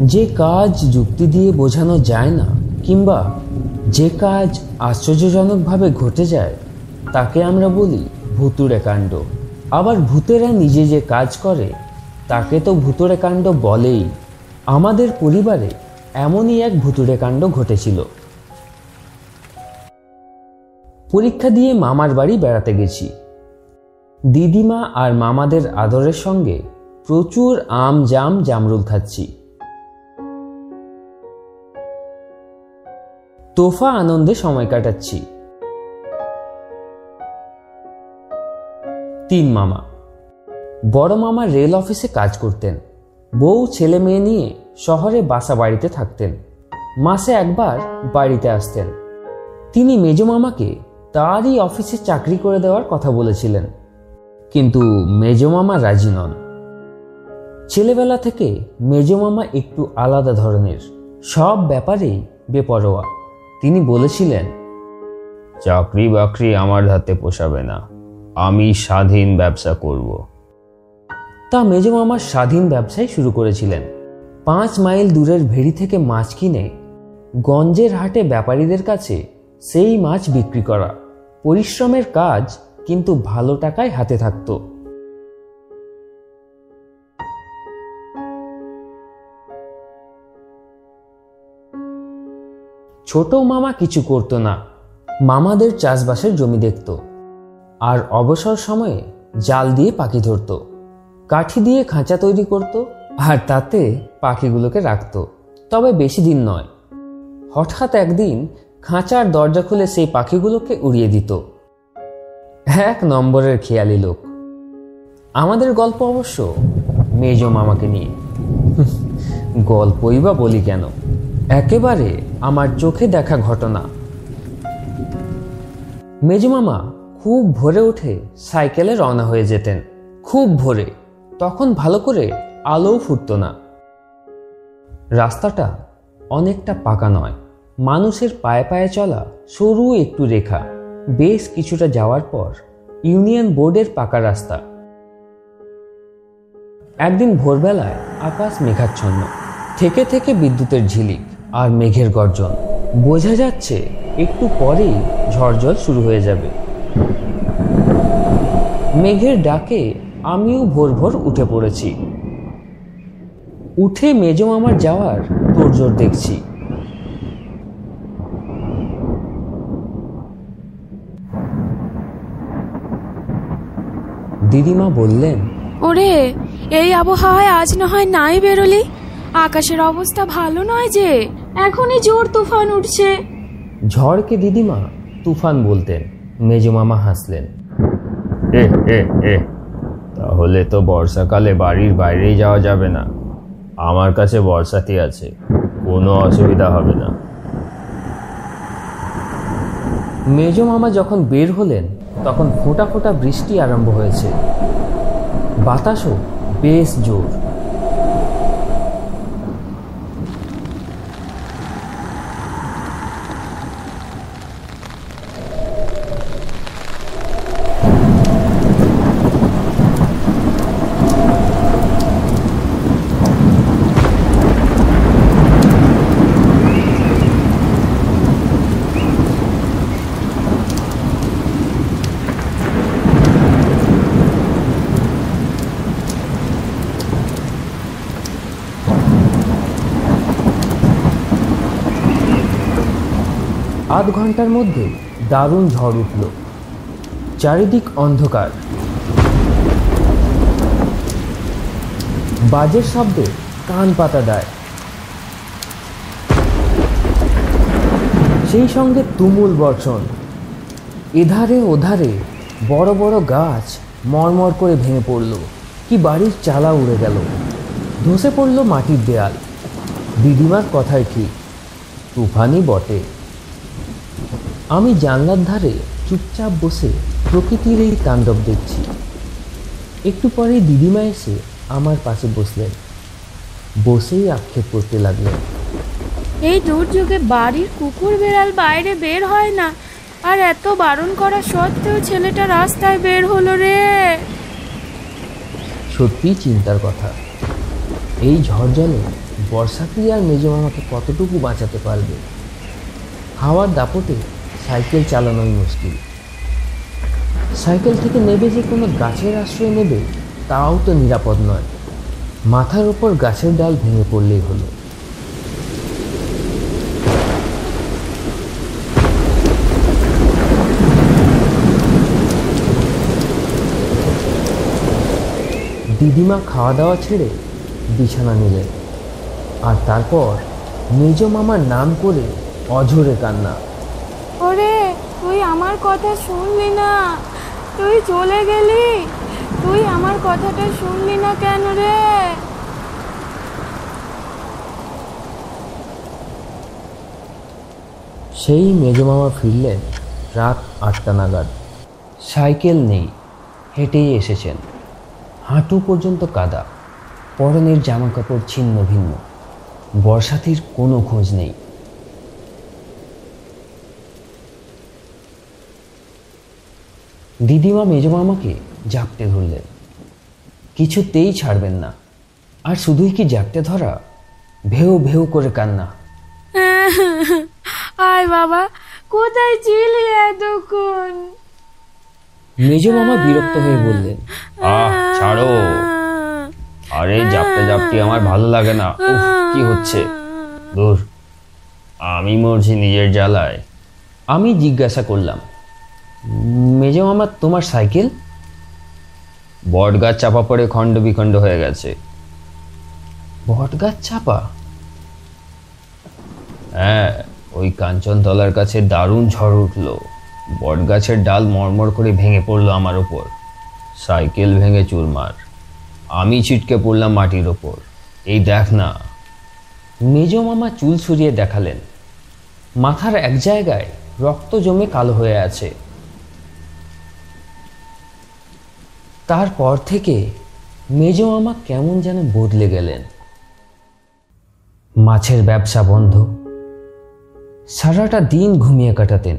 যে কাজ যুক্তি দিয়ে বোঝানো যায় না কিংবা যে কাজ আশ্চর্যজনকভাবে ঘটে যায় তাকে আমরা বলি ভুতুড়ে কাণ্ড। আবার ভূতেরা নিজে যে কাজ করে তাকে তো ভুতুড়ে কাণ্ড বলেই। আমাদের পরিবারে এমনই এক ভুতুড়ে কাণ্ড ঘটেছিল। পরীক্ষা দিয়ে মামার বাড়ি বেড়াতে গেছি। দিদিমা আর মামাদের আদরের সঙ্গে প্রচুর আম জাম জামরুল খাচ্ছি। তোফা আনন্দে সময় কাটাচ্ছি। 3 মামা। বড় মামা রেল অফিসে কাজ করতেন। বউ ছেলে মেয়ে নিয়ে শহরে বাসা বাড়িতে থাকতেন। মাসে একবার বাড়িতে আসতেন। তিনি মেজ মামাকে তারই অফিসে চাকরি করে দেওয়ার কথা বলেছিলেন, কিন্তু মেজ মামা রাজি নন। ছেলেবেলা থেকে মেজ মামা একটু আলাদা ধরনের, সব ব্যাপারেই বেপরোয়া। তিনি বলেছিলেন, চাকরি বাকরি আমার হাতে পোষাবে না, আমি স্বাধীন ব্যবসা করব। তা মেজ মামা স্বাধীন ব্যবসায় শুরু করেছিলেন। 5 মাইল দূরের ভেড়ি থেকে মাছ কিনে গঞ্জের হাটে ব্যাপারীদের কাছে সেই মাছ বিক্রি করা। পরিশ্রমের কাজ, কিন্তু ভালো টাকায় হাতে থাকত। ছোট মামা কিছু করত না। মামাদের চাষবাসের জমি দেখত, আর অবসর সময়ে জাল দিয়ে পাখি ধরত, কাঠি দিয়ে খাঁচা তৈরি করত, আর তাতে পাখিগুলোকে রাখত। তবে বেশি দিন নয়, হঠাৎ একদিন খাঁচার দরজা খুলে সেই পাখিগুলোকে উড়িয়ে দিত। 1 নম্বরের খেয়ালি লোক। আমাদের গল্প অবশ্য মেজ মামাকে নিয়ে। গল্পই বা বলি কেন, একেবারে আমার চোখে দেখা ঘটনা। মেজ মামা খুব ভোরে উঠে সাইকেলে রওনা হয়ে যেতেন। খুব ভোরে, তখন ভালো করে আলোও ফুটত না। রাস্তাটা অনেকটা পাকা নয়, মানুষের পায়ে পায়ে চলা সরু একটু রেখা। বেশ কিছুটা যাওয়ার পর ইউনিয়ন বোর্ডের পাকা রাস্তা। একদিন ভোরবেলায় আকাশ মেঘাচ্ছন্ন, থেকে থেকে বিদ্যুতের ঝিলিক আর মেঘের গর্জন। বোঝা যাচ্ছে একটু পরেই ঝড়জল শুরু হয়ে যাবে। মেঘের ডাকে আমিও ভোর ভোর উঠে পড়েছি। উঠে মেজ মামার যাওয়ার তোড়জোড় দেখছি। দিদিমা বললেন, ওরে, এই আবহাওয়ায় আজ না হয় নাই বেরোলি? আকাশের অবস্থা ভালো নয় যে, এখনই জোর তুফান উঠছে। ঝড়কে দিদিমা তুফান বলতেন। মেজ মামা হাসলেন। তাহলে তো বর্ষাকালে বাড়ির বাইরেই যাওয়া যাবে না। আমার কাছে বর্ষাতি আছে, কোনো অসুবিধা হবে না। মেজ মামা যখন বের হলেন তখন ফোঁটা ফোঁটা বৃষ্টি আরম্ভ হয়েছে। বাতাসও বেশ জোর। আধ ঘন্টার মধ্যে দারুণ ঝড় উঠল। চারিদিক অন্ধকার। বাজের শব্দে কান পাতা দেয়। সেই সঙ্গে তুমুল বর্ষণ। এধারে ওধারে বড় বড় গাছ মরমর করে ভেঙে পড়ল, কি বাড়ির চালা উড়ে গেল। ধসে পড়ল মাটির দেয়াল। দিদিমার কথাই ঠিক, তুফানই বটে। আমি জানলার ধারে চুপচাপ বসে প্রকৃতির এই তাণ্ডব দেখছি। একটু পরে দিদিমা এসে আমার পাশে বসলেন। বসেই আক্ষেপ করতে লাগলেন, এই দুর্যোগে বাড়ির কুকুর বেড়াল বাইরে বের হয় না, আর এত বারণ করা সত্ত্বেও ছেলেটা রাস্তায় বের হলো রে। সত্যিই চিন্তার কথা। এই ঝড় জলে বর্ষাতি আর মেজো মামাকে কতটুকু বাঁচাতে পারবে। হাওয়ার দাপটে সাইকেল চালানোই মুশকিল। সাইকেল থেকে নেবে যে কোনো গাছের আশ্রয় নেবে তাও তো নিরাপদ নয়। মাথার ওপর গাছের ডাল ভেঙে পড়লেই হলো। দিদিমা খাওয়া দাওয়া ছেড়ে বিছানা নিলেন, আর তারপর মেজো মামার নাম করে অঝোরে কান্না। ওরে, তুই আমার কথা শুনলি না? তুই চলে গেলি, তুই আমার কথাটা শুনলি না কেন রে? সেই মেজো মামা ফিরলেন রাত 8টা নাগাদ। সাইকেল নেই, হেঁটেই এসেছেন। হাঁটু পর্যন্ত কাদা, পরনের জামা কাপড় ছিন্ন ভিন্ন। বর্ষাতির কোনো খোঁজ নেই। দিদিমা মেজো মামাকে জাপটে ধরলেন, কিছুতেই ছাড়বেন না। আর শুধুই কি জাপটে ধরা, ভেউ ভেউ করে কান্না। আয় বাবা, কোথায় ছিলি এতক্ষণ? মেজো মামা বিরক্ত হয়ে বললেন, ছাড়ো, আরে জাপটে জাপটি আমার ভালো লাগে না। কি হচ্ছে? দূর, আমি মরছি নিজের জ্বালায়। আমি জিজ্ঞাসা করলাম, মেজো মামা তোমার সাইকেল? বট গাছ চাপা পড়ে খণ্ড বিখণ্ড হয়ে গেছে। বট গাছ চাপা? হ্যাঁ, ওই কাঞ্চনতলার কাছে দারুণ ঝড় উঠলো। বট গাছের ডাল মরমর করে ভেঙে পড়লো আমার ওপর। সাইকেল ভেঙে চুরমার। আমি ছিটকে পড়লাম মাটির ওপর। এই দেখ না। মেজো মামা চুল সরিয়ে দেখালেন, মাথার এক জায়গায় রক্ত জমে কালো হয়ে আছে। তারপর থেকে মেজো মামা কেমন যেন বদলে গেলেন। মাছের ব্যবসা বন্ধ। সারাটা দিন ঘুমিয়ে কাটাতেন।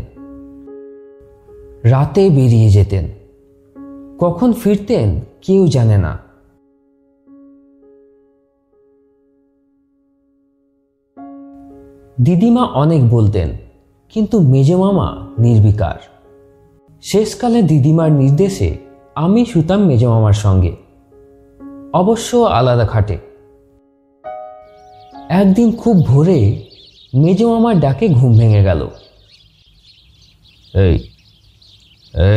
রাতে বেরিয়ে যেতেন, কখন ফিরতেন কেউ জানে না। দিদিমা অনেক বলতেন, কিন্তু মেজো মামা নির্বিকার। শেষকালে দিদিমার নির্দেশে আমি শুতাম মেজো মামার সঙ্গে, অবশ্য আলাদা খাটে। একদিন খুব ভোরে মেজো মামার ডাকে ঘুম ভেঙে গেল। এই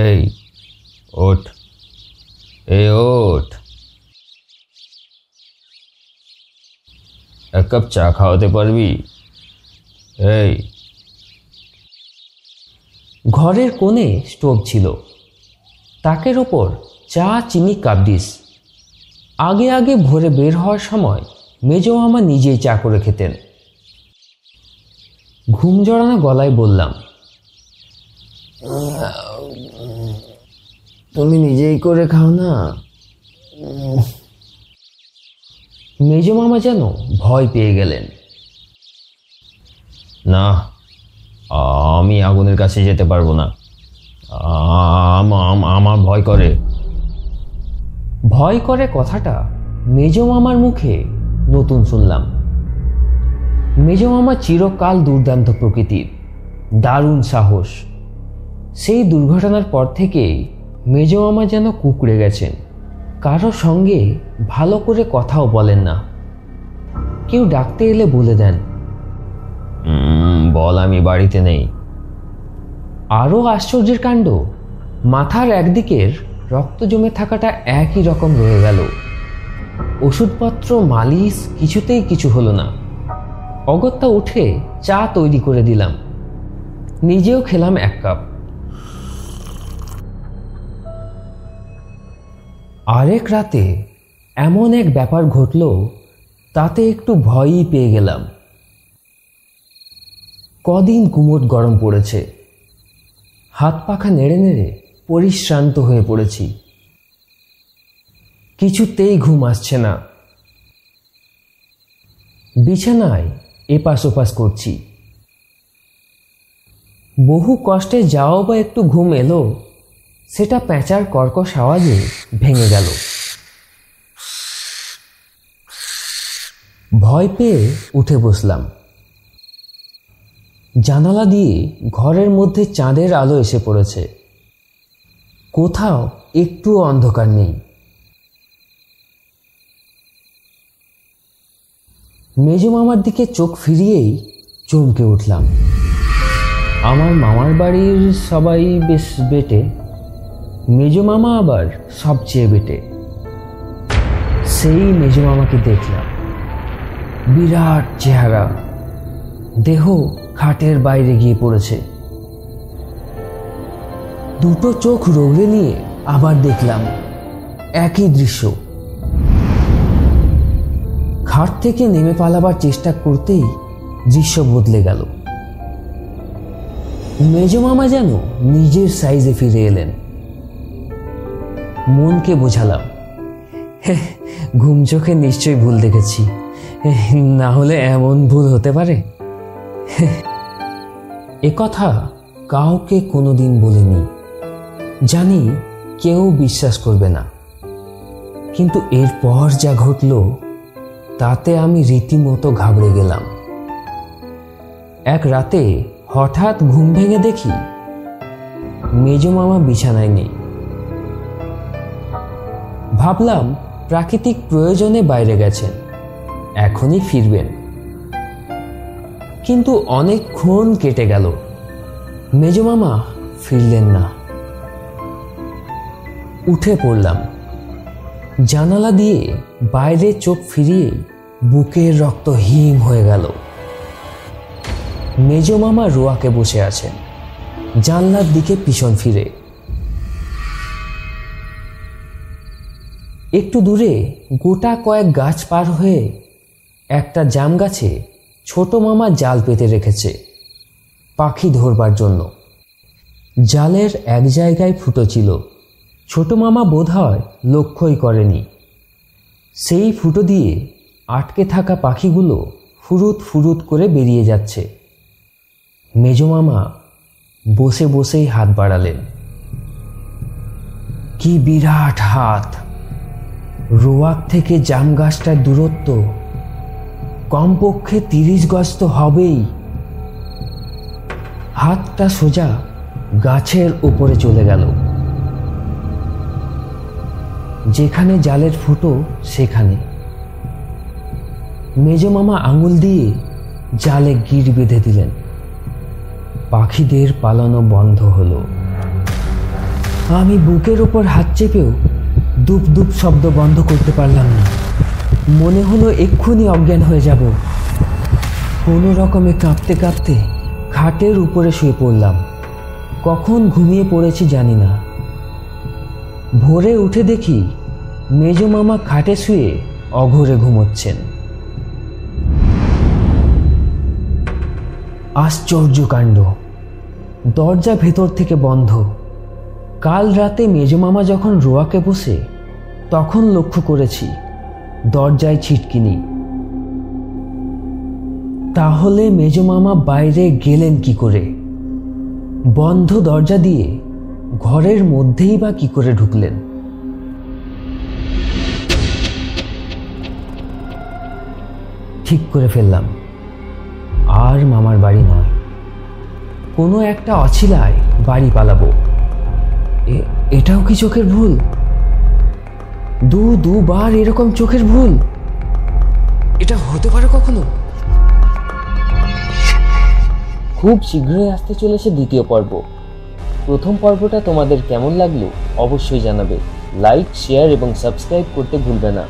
এই ওঠ, এই ওঠ, এক কাপ চা খাওয়াতে পারবি? এই। ঘরের কোণে স্টোভ ছিল, তাকের ওপর চা, চিনি, কাপডিস। আগে আগে ভোরে বের হওয়ার সময় মেজো মামা নিজেই চা করে খেতেন। ঘুম জড়ানো গলায় বললাম, তুমি নিজেই করে খাও না। মেজো মামা যেন ভয় পেয়ে গেলেন। না, আমি আগুনের কাছে যেতে পারবো না, আমার ভয় করে। ভয় করে কথাটা মেজো মামার মুখে নতুন শুনলাম। মেজো মামা চিরকাল দুর্দান্ত প্রকৃতির, দারুণ সাহস। সেই দুর্ঘটনার পর থেকেই মেজো মামা যেন কুঁকড়ে গেছেন। কারো সঙ্গে ভালো করে কথাও বলেন না। কেউ ডাকতে এলে বলে দেন, বল আমি বাড়িতে নেই। আরও আশ্চর্যের কাণ্ড, মাথার একদিকের রক্ত জমে থাকাটা একই রকম রয়ে গেল। ওষুধপত্র, মালিশ, কিছুতেই কিছু হলো না। অগত্যা উঠে চা তৈরি করে দিলাম, নিজেও খেলাম 1 কাপ। আরেক রাতে এমন এক ব্যাপার ঘটল, তাতে একটু ভয়ই পেয়ে গেলাম। কদিন গুমোট গরম পড়েছে। হাত পাখা নেড়ে নেড়ে পরিশ্রান্ত হয়ে পড়েছি। কিছুতেই ঘুম আসছে না। বিছানায় এপাশ ওপাশ করছি। বহু কষ্টে যাও বা একটু ঘুম এলো, সেটা প্যাঁচার কর্কশ আওয়াজে ভেঙে গেল। ভয় পেয়ে উঠে বসলাম। জানালা দিয়ে ঘরের মধ্যে চাঁদের আলো এসে পড়েছে। কোথাও একটুও অন্ধকার নেই। মেজো মামার দিকে চোখ ফিরিয়েই চমকে উঠলাম। আমার মামার বাড়ির সবাই বেশ বেটে, মেজো মামা আবার সবচেয়ে বেটে। সেই মেজো মামাকে দেখলাম। বিরাট চেহারা, দেহ খাটের বাইরে গিয়ে পড়েছে। দুটো চোখ রোগড়ে নিয়ে আবার দেখলাম একই দৃশ্য। খাট থেকে নেমে পালাবার চেষ্টা করতেই দৃশ্য বদলে গেল। মেজো মামা যেন নিজের সাইজে ফিরে এলেন। মনকে বোঝালাম, ঘুম চোখে নিশ্চয়ই ভুল দেখেছি, না হলে এমন ভুল হতে পারে। একথা কাউকে কোনোদিন বলিনি, জানি কেউ বিশ্বাস করবে না। কিন্তু এরপর যা ঘটল তাতে আমি রীতিমতো ঘাবড়ে গেলাম। এক রাতে হঠাৎ ঘুম ভেঙে দেখি মেজো মামা বিছানায় নেই। ভাবলাম প্রাকৃতিক প্রয়োজনে বাইরে গেছেন, এখনই ফিরবেন। কিন্তু অনেকক্ষণ কেটে গেল, মেজো মামা ফিরলেন না। উঠে পড়লাম। জানালা দিয়ে বাইরে চোখ ফিরিয়ে বুকের রক্ত হিম হয়ে গেল। মেজো মামা রোয়াকে বসে আছেন, জানলার দিকে পিছন ফিরে। একটু দূরে গোটা কয়েক গাছ পার হয়ে একটা জাম গাছে ছোট মামা জাল পেতে রেখেছে পাখি ধরবার জন্য। জালের এক জায়গায় ফুটো ছিল, ছোট মামা বোধহয় লক্ষ্যই করেনি। সেই ফুটো দিয়ে আটকে থাকা পাখিগুলো ফুরুত ফুরুত করে বেরিয়ে যাচ্ছে। মেজো মামা বসে বসেই হাত বাড়ালেন। কি বিরাট হাত! রোয়াক থেকে জাম গাছটার দূরত্ব কমপক্ষে 30 গজ তো হবেই। হাতটা সোজা গাছের উপরে চলে গেল। যেখানে জালের ফুটো সেখানে মেজো মামা আঙুল দিয়ে জালে গিঁট বেঁধে দিলেন। পাখিদের পালানো বন্ধ হলো। আমি বুকের ওপর হাত চেপেও দুপ দুপ শব্দ বন্ধ করতে পারলাম না। মনে হলো এক্ষুনি অজ্ঞান হয়ে যাব। কোনো রকমে কাঁপতে কাঁপতে খাটের উপরে শুয়ে পড়লাম। কখন ঘুমিয়ে পড়েছি জানি না। ভোরে উঠে দেখি মেজো মামা খাটে শুয়ে অঘোরে ঘুমোচ্ছেন। আশ্চর্য কাণ্ড! দরজা ভেতর থেকে বন্ধ। কাল রাতে মেজো মামা যখন রোয়াকে বসে তখন লক্ষ্য করেছি দরজায় ছিটকিনি। তাহলে মেজো মামা বাইরে গেলেন কি করে? বন্ধ দরজা দিয়ে ঘরের মধ্যেই বা কি করে ঢুকলেন? ঠিক করে ফেললাম, আর মামার বাড়ি নয়, কোনো একটা অছিলায় বাড়ি পালাবো। এটাও কি চোখের ভুল? দুবার এরকম চোখের ভুল? এটা হতে পারে কখনো? খুব শীঘ্রই আসতে চলেছে দ্বিতীয় পর্ব। প্রথম পর্বটা তোমাদের কেমন লাগলো অবশ্যই জানাবে। লাইক, শেয়ার এবং সাবস্ক্রাইব করতে ভুলবে না।